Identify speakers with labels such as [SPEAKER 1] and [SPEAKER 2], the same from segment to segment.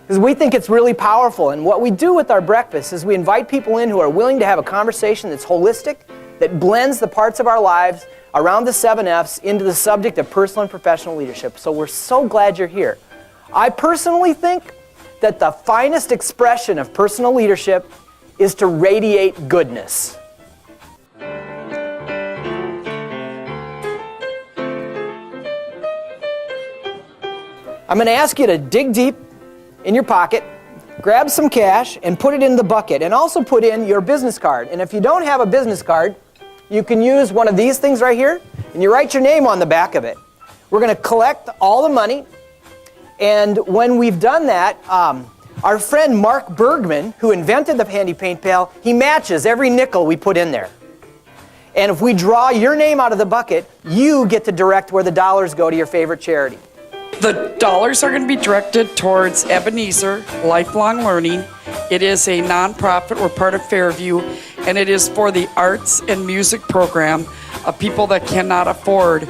[SPEAKER 1] because we think it's really powerful. And what we do with our breakfast is we invite people in who are willing to have a conversation that's holistic, that blends the parts of our lives around the 7 F's into the subject of personal and professional leadership. So we're so glad you're here. I personally think that the finest expression of personal leadership is to radiate goodness. I'm going to ask you to dig deep in your pocket, grab some cash, and put it in the bucket, and also put in your business card. And if you don't have a business card, you can use one of these things right here, and you write your name on the back of it. We're going to collect all the money, and when we've done that, our friend Mark Bergman, who invented the handy paint pail, he matches every nickel we put in there. And if we draw your name out of the bucket, you get to direct where the dollars go to your favorite charity.
[SPEAKER 2] The dollars are going to be directed towards Ebenezer Lifelong Learning. It is a nonprofit. We're part of Fairview, and it is for the arts and music program of people that cannot afford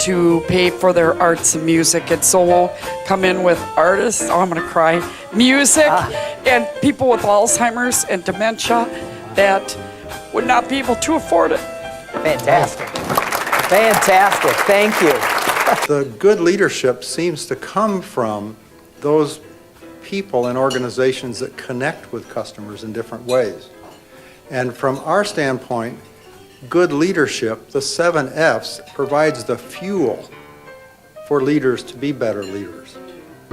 [SPEAKER 2] to pay for their arts and music. And so we'll come in with artists, oh, I'm going to cry, music, and people with Alzheimer's and dementia that would not be able to afford it.
[SPEAKER 1] Fantastic. Fantastic. Thank you.
[SPEAKER 3] The good leadership seems to come from those people and organizations that connect with customers in different ways. And from our standpoint, good leadership, the 7 F's, provides the fuel for leaders to be better leaders.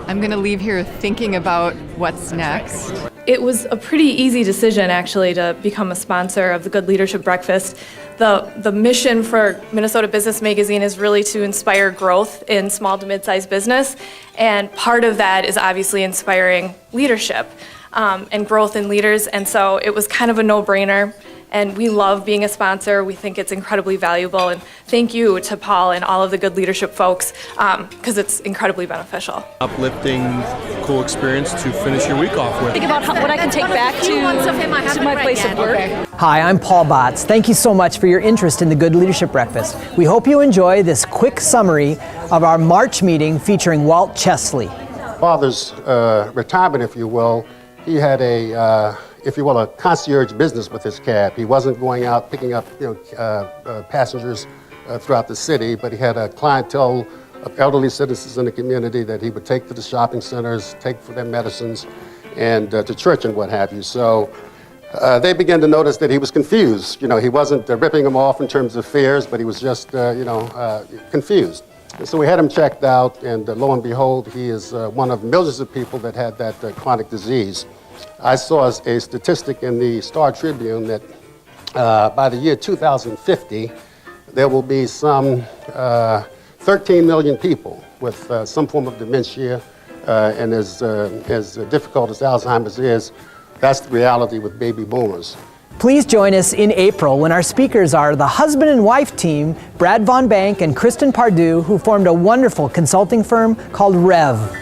[SPEAKER 4] I'm going to leave here thinking about what's next.
[SPEAKER 5] It was a pretty easy decision, actually, to become a sponsor of the Good Leadership Breakfast. The mission for Minnesota Business Magazine is really to inspire growth in small to mid-sized business, and part of that is obviously inspiring leadership and growth in leaders, and so it was kind of a no-brainer. And we love being a sponsor. We think it's incredibly valuable. And thank you to Paul and all of the good leadership folks, because it's incredibly beneficial.
[SPEAKER 6] Uplifting, cool experience to finish your week off with.
[SPEAKER 7] Think about what I can take back to my place of work.
[SPEAKER 1] Hi, I'm Paul Batz. Thank you so much for your interest in the Good Leadership Breakfast. We hope you enjoy this quick summary of our March meeting featuring Walt Chesley.
[SPEAKER 8] Father's retirement, if you will, he had a concierge business with his cab. He wasn't going out picking up, passengers throughout the city, but he had a clientele of elderly citizens in the community that he would take to the shopping centers, take for their medicines, and to church and what have you. So they began to notice that he was confused. He wasn't ripping them off in terms of fares, but he was just, confused. And so we had him checked out, and lo and behold, he is one of millions of people that had that chronic disease. I saw a statistic in the Star Tribune that by the year 2050, there will be some 13 million people with some form of dementia, and as difficult as Alzheimer's is, that's the reality with baby boomers.
[SPEAKER 1] Please join us in April when our speakers are the husband and wife team, Brad Von Bank and Kristen Pardue, who formed a wonderful consulting firm called Rev.